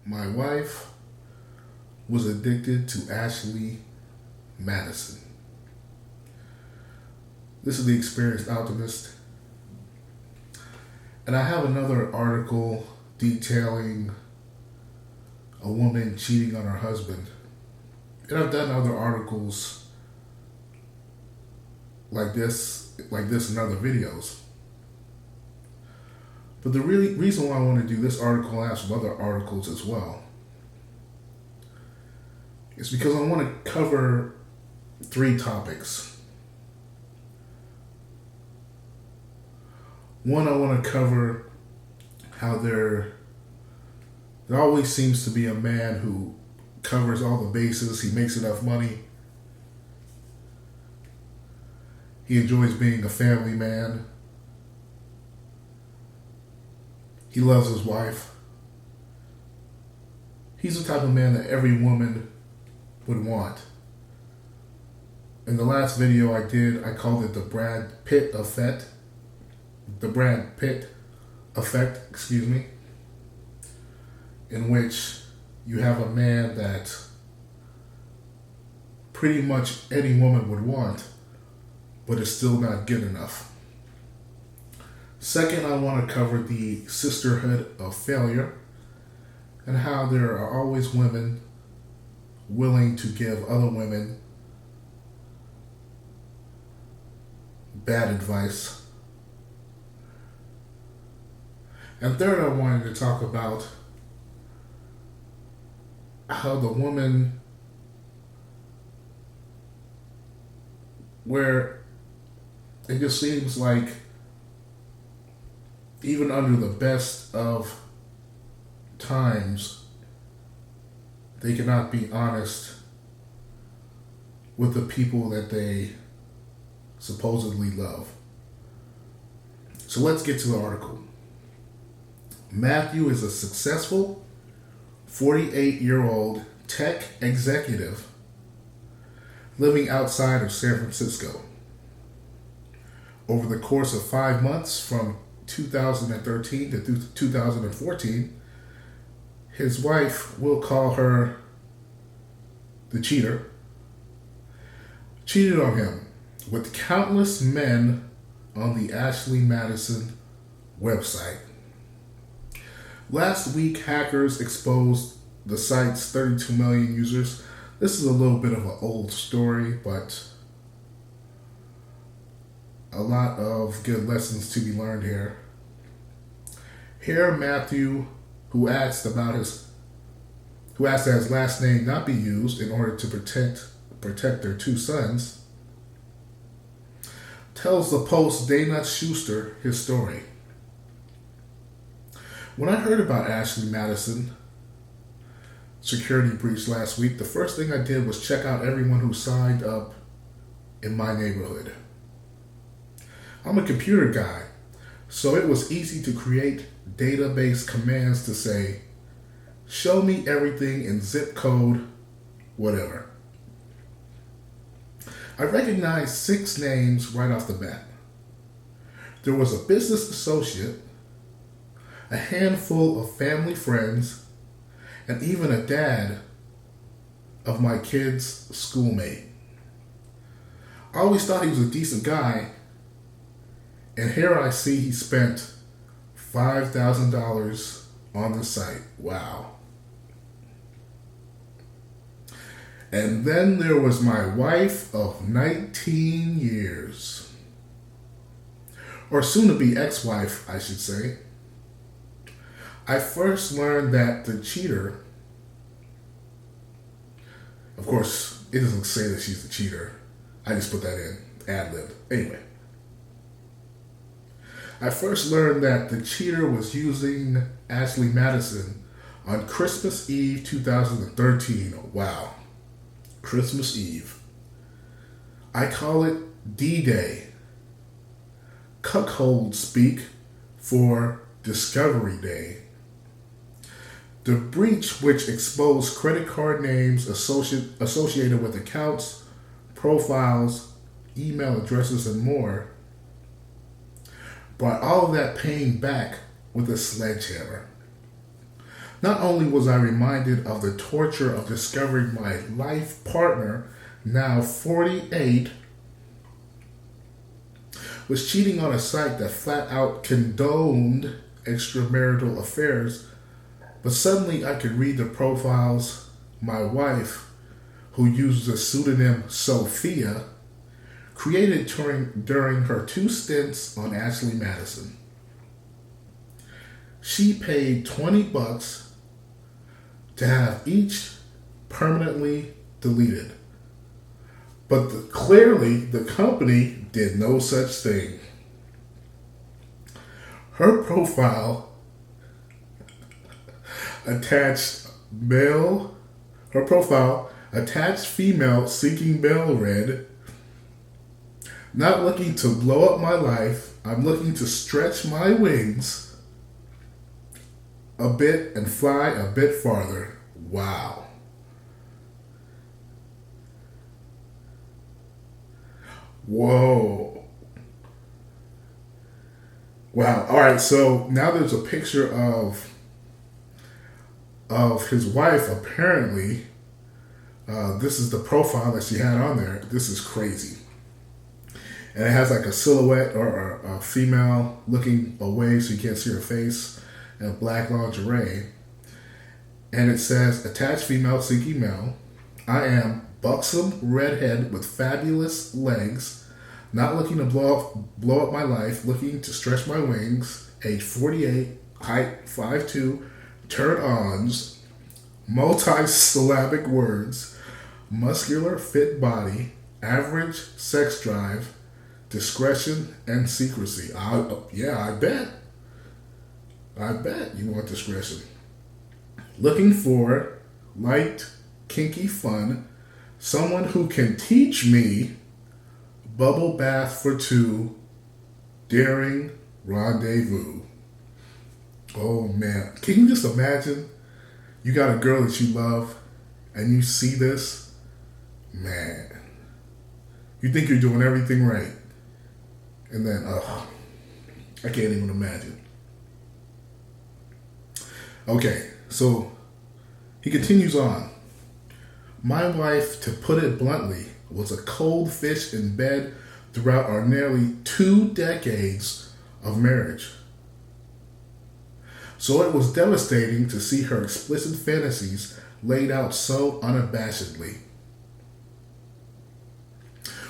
My wife was addicted to Ashley Madison. This is the Experienced Optimist. And I have another article detailing a woman cheating on her husband. And I've done other articles like this in other videos. But the reason why I want to do this article and have some other articles as well is because I want to cover 3 topics. One, I want to cover how there always seems to be a man who covers all the bases. He makes enough money. He enjoys being a family man. He loves his wife. He's the type of man that every woman would want. In the last video I did, I called it the Brad Pitt effect. The Brad Pitt effect, in which you have a man that pretty much any woman would want, but is still not good enough. Second, I want to cover the sisterhood of failure and how there are always women willing to give other women bad advice. And third, I wanted to talk about how the woman, where it just seems like even under the best of times, they cannot be honest with the people that they supposedly love. So let's get to the article. Matthew is a successful 48-year-old tech executive living outside of San Francisco. Over the course of 5 months, from 2013 to 2014, his wife, we'll call her the cheater, cheated on him with countless men on the Ashley Madison website. Last week, hackers exposed the site's 32 million users. This is a little bit of an old story, but a lot of good lessons to be learned here. Here, Matthew, who asked that his last name not be used in order to protect their 2 sons, tells the Post Dana Schuster his story. When I heard about Ashley Madison security breach last week, the first thing I did was check out everyone who signed up in my neighborhood. I'm a computer guy, so it was easy to create database commands to say, show me everything in zip code, whatever. I recognized 6 names right off the bat. There was a business associate, a handful of family friends, and even a dad of my kid's schoolmate. I always thought he was a decent guy, and here I see he spent $5,000 on the site. Wow. And then there was my wife of 19 years. Or soon to be ex-wife, I should say. I first learned that the cheater, of course, it doesn't say that she's the cheater. I just put that in, ad-lib. Anyway. I first learned that the cheater was using Ashley Madison on Christmas Eve 2013. Wow. Christmas Eve. I call it D-Day. Cuckold speak for Discovery Day. The breach, which exposed credit card names associated with accounts, profiles, email addresses, and more, brought all of that pain back with a sledgehammer. Not only was I reminded of the torture of discovering my life partner, now 48, was cheating on a site that flat out condoned extramarital affairs, but suddenly I could read the profiles my wife, who used the pseudonym Sophia, created during her 2 stints on Ashley Madison. She paid $20 to have each permanently deleted. But clearly, the company did no such thing. Her profile attached female seeking male read, "Not looking to blow up my life, I'm looking to stretch my wings a bit and fly a bit farther." Wow. Whoa. Wow. All right. So now there's a picture of his wife. Apparently, this is the profile that she had on there. This is crazy. And it has like a silhouette or a female looking away so you can't see her face, and black lingerie. And it says, "Attached female seeking male. I am buxom redhead with fabulous legs, not looking to blow up my life, looking to stretch my wings, age 48, height 5'2", turn-ons, multi-syllabic words, muscular fit body, average sex drive, discretion and secrecy." I bet you want discretion. "Looking for light, kinky fun, someone who can teach me, bubble bath for 2, daring rendezvous." Oh man, can you just imagine? You got a girl that you love and you see this? Man, you think you're doing everything right. And then, I can't even imagine. Okay, so he continues on. "My wife, to put it bluntly, was a cold fish in bed throughout our nearly 2 decades of marriage. So it was devastating to see her explicit fantasies laid out so unabashedly.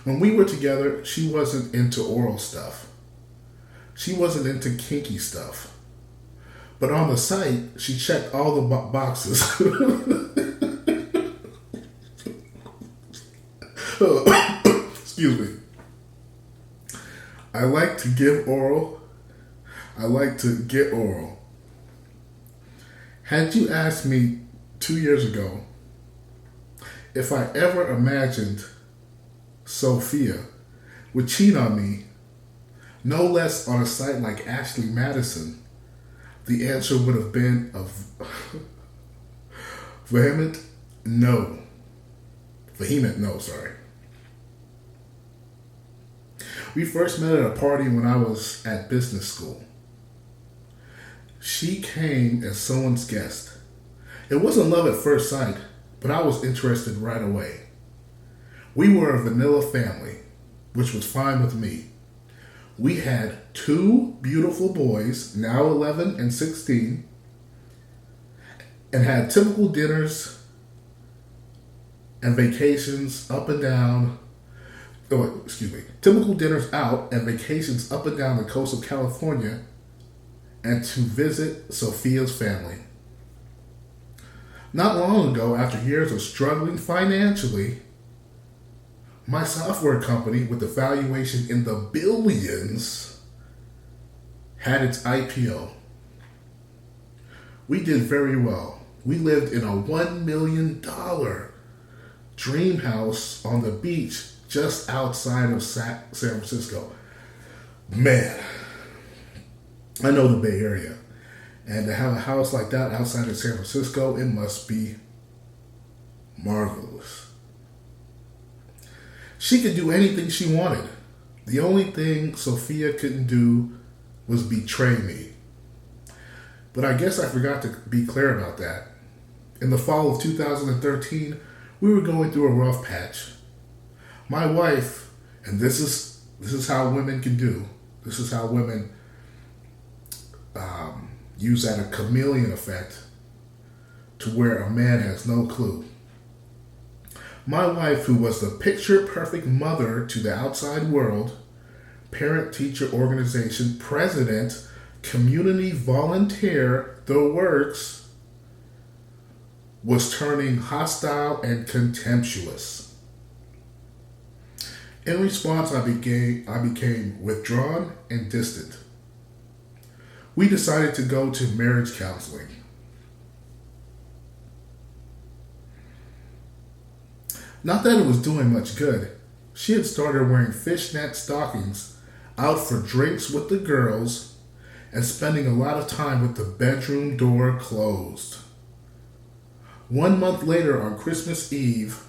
When we were together, she wasn't into oral stuff. She wasn't into kinky stuff. But on the site, she checked all the boxes." Excuse me. "I like to give oral. I like to get oral. Had you asked me 2 years ago if I ever imagined Sophia would cheat on me, no less on a site like Ashley Madison, the answer would have been a vehement no. We first met at a party when I was at business school. She came as someone's guest. It wasn't love at first sight, but I was interested right away. We were a vanilla family, which was fine with me. We had 2 beautiful boys, now 11 and 16, and had typical dinners and vacations up and down. Typical dinners out and vacations up and down the coast of California, and to visit Sophia's family. Not long ago, after years of struggling financially, my software company, with a valuation in the billions, had its IPO. We did very well. We lived in a $1 million dream house on the beach just outside of San Francisco. Man, I know the Bay Area. And to have a house like that outside of San Francisco, it must be marvelous. She could do anything she wanted. The only thing Sophia couldn't do was betray me. But I guess I forgot to be clear about that. In the fall of 2013, we were going through a rough patch. My wife, and this is how women can do. This is how women use that a chameleon effect to where a man has no clue. My wife, who was the picture-perfect mother to the outside world, parent-teacher organization president, community volunteer, the works, was turning hostile and contemptuous. In response, I became withdrawn and distant. We decided to go to marriage counseling. Not that it was doing much good. She had started wearing fishnet stockings, out for drinks with the girls, and spending a lot of time with the bedroom door closed. 1 month later, on Christmas Eve,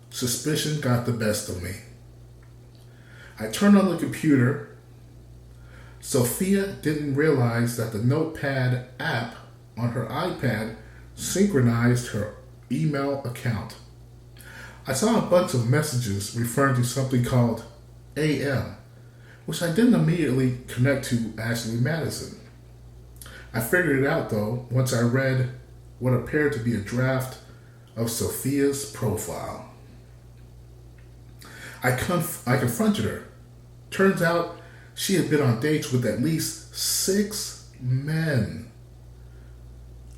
suspicion got the best of me. I turned on the computer. Sophia didn't realize that the Notepad app on her iPad synchronized her email account. I saw a bunch of messages referring to something called AM, which I didn't immediately connect to Ashley Madison. I figured it out though once I read what appeared to be a draft of Sophia's profile. I confronted her. Turns out she had been on dates with at least 6 men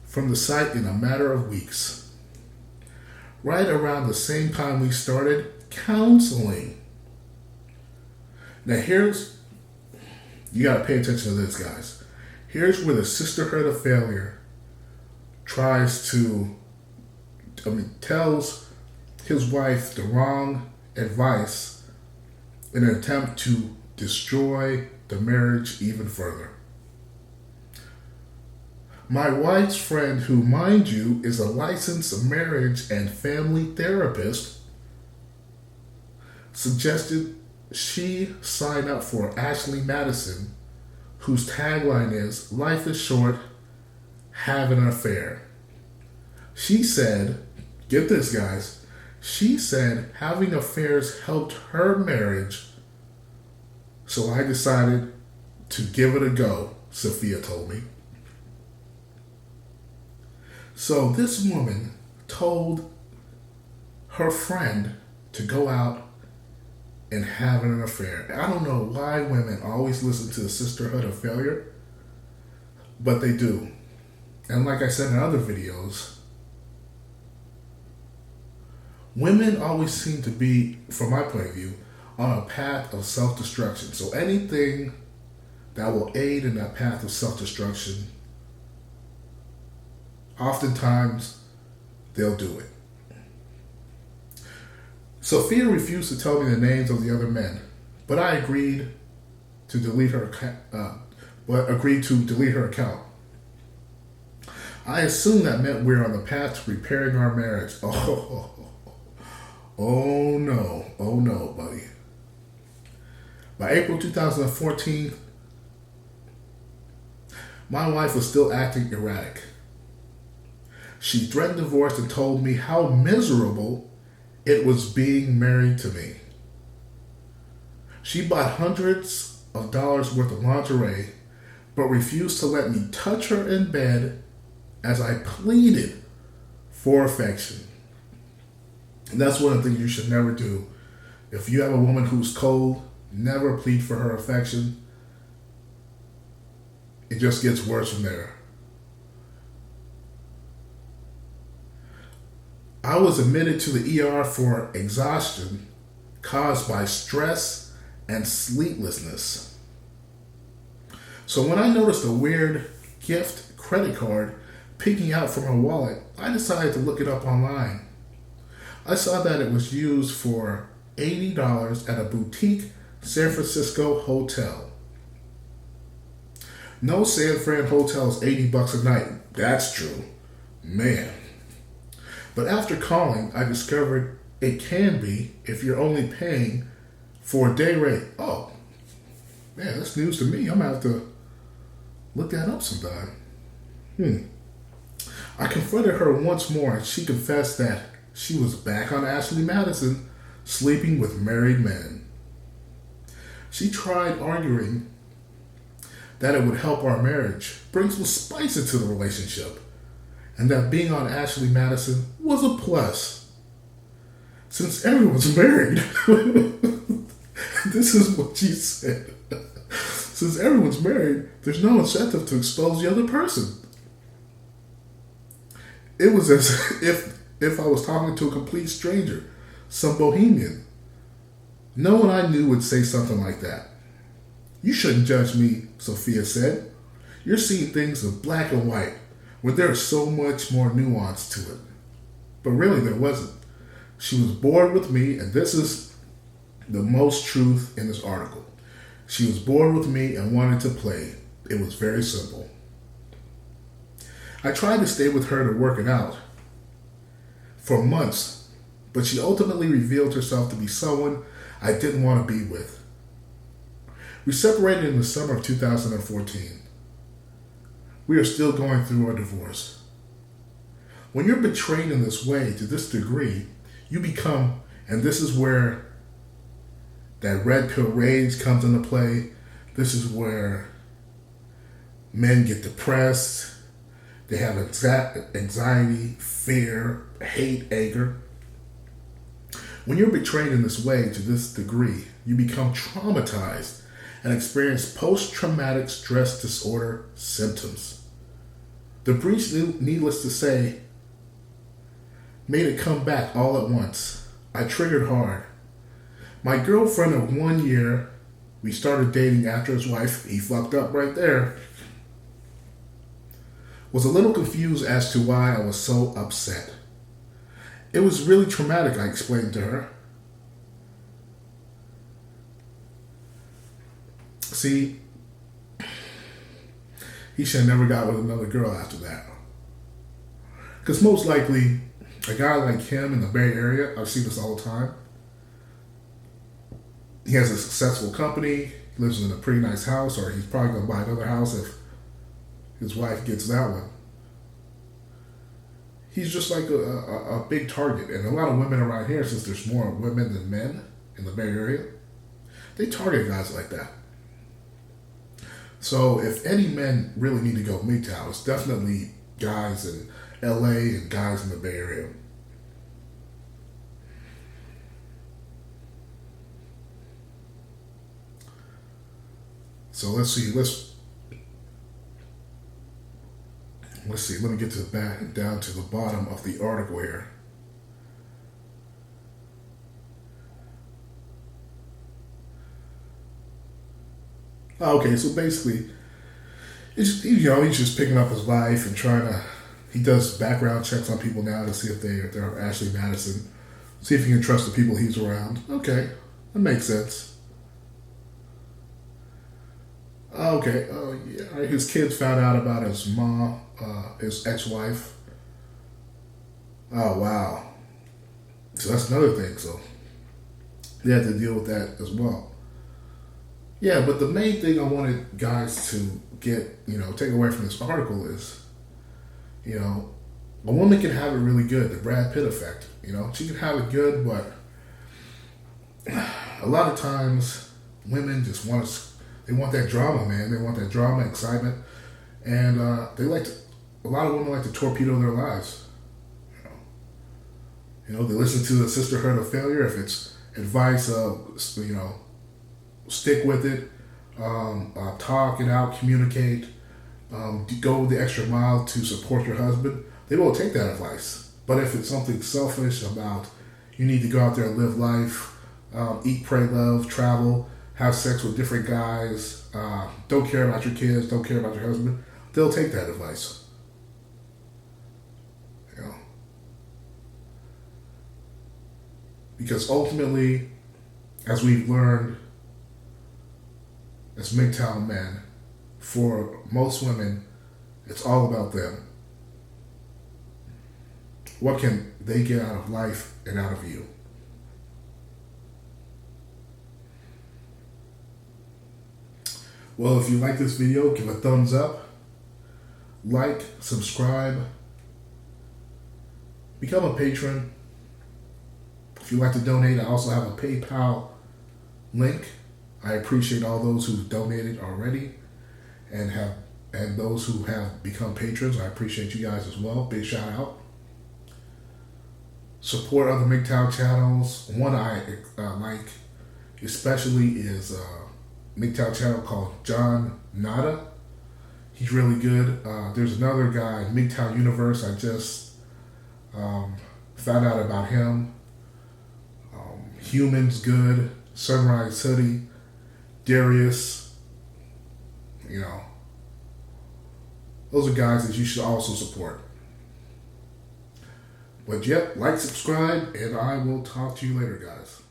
from the site in a matter of weeks. Right around the same time we started counseling. Now you gotta pay attention to this, guys. Here's where the sisterhood of failure tells his wife the wrong advice in an attempt to destroy the marriage even further. My wife's friend, who, mind you, is a licensed marriage and family therapist, suggested she sign up for Ashley Madison, whose tagline is, "Life is short, have an affair." She said, get this guys, she said having affairs helped her marriage. So I decided to give it a go, Sophia told me. So this woman told her friend to go out and have an affair. I don't know why women always listen to the sisterhood of failure, but they do. And like I said in other videos, women always seem to be, from my point of view, on a path of self-destruction. So anything that will aid in that path of self-destruction, oftentimes they'll do it. Sophia refused to tell me the names of the other men, but I agreed to delete her account. I assumed that meant we're on the path to repairing our marriage. Oh no, buddy. By April 2014, my wife was still acting erratic. She threatened divorce and told me how miserable it was being married to me. She bought hundreds of dollars worth of lingerie, but refused to let me touch her in bed as I pleaded for affection. And that's one of the things you should never do. If you have a woman who's cold, never plead for her affection. It just gets worse from there. I was admitted to the ER for exhaustion caused by stress and sleeplessness. So when I noticed a weird gift credit card peeking out from her wallet, I decided to look it up online. I saw that it was used for $80 at a boutique San Francisco hotel. No San Fran hotel is $80 a night. That's true. Man. But after calling, I discovered it can be if you're only paying for a day rate. Oh, man, that's news to me. I'm going to have to look that up sometime. I confronted her once more, and she confessed that she was back on Ashley Madison, sleeping with married men. She tried arguing that it would help our marriage, bring some spice into the relationship, and that being on Ashley Madison was a plus. Since everyone's married, this is what she said. Since everyone's married, there's no incentive to expose the other person. It was as if I was talking to a complete stranger, some bohemian. No one I knew would say something like that. You shouldn't judge me, Sophia said. You're seeing things in black and white, when there is so much more nuance to it. But really, there wasn't. She was bored with me, and this is the most truth in this article. She was bored with me and wanted to play. It was very simple. I tried to stay with her to work it out for months, but she ultimately revealed herself to be someone I didn't want to be with. We separated in the summer of 2014. We are still going through our divorce. When you're betrayed in this way, to this degree, you become, and this is where that red pill rage comes into play. This is where men get depressed. They have anxiety, fear, hate, anger. When you're betrayed in this way, to this degree, you become traumatized and experience post-traumatic stress disorder symptoms. The breach, needless to say, made it come back all at once. I triggered hard. My girlfriend of 1 year, we started dating after his wife, he fucked up right there, was a little confused as to why I was so upset. It was really traumatic, I explained to her. See, he should have never got with another girl after that. Because most likely, a guy like him in the Bay Area, I see this all the time. He has a successful company, lives in a pretty nice house, or he's probably going to buy another house if his wife gets that one. He's just like a big target. And a lot of women around here, since there's more women than men in the Bay Area, they target guys like that. So if any men really need to go MGTOW, it's definitely guys in LA and guys in the Bay Area. So let's see. Let me get to the back, down to the bottom of the article here. Okay, so basically, he's just picking up his life and trying to. He does background checks on people now to see if they're Ashley Madison, see if he can trust the people he's around. Okay, that makes sense. Okay, yeah, his kids found out about his mom, his ex-wife. Oh, wow. So that's another thing. So they had to deal with that as well. Yeah, but the main thing I wanted guys to get, take away from this article is, a woman can have it really good, the Brad Pitt effect. She can have it good, but a lot of times women just they want that drama, man. They want that drama, excitement, and a lot of women like to torpedo their lives. They listen to the sisterhood of failure. If it's advice, stick with it, talk it out, communicate, go the extra mile to support your husband. They will take that advice. But if it's something selfish about you need to go out there and live life, eat, pray, love, travel, have sex with different guys, don't care about your kids, don't care about your husband, they'll take that advice. Because ultimately, as we've learned as MGTOW men, for most women, it's all about them. What can they get out of life and out of you? Well, if you like this video, give a thumbs up. like, subscribe, become a patron. If you'd like to donate, I also have a PayPal link. I appreciate all those who've donated already and those who have become patrons. I appreciate you guys as well. Big shout out. Support other MGTOW channels. One I like especially is a MGTOW channel called John Nada. He's really good. There's another guy, MGTOW Universe. I just found out about him. Humans Good, Sunrise Hoodie, Darius. You know, those are guys that you should also support. But yep, like, subscribe, and I will talk to you later, guys.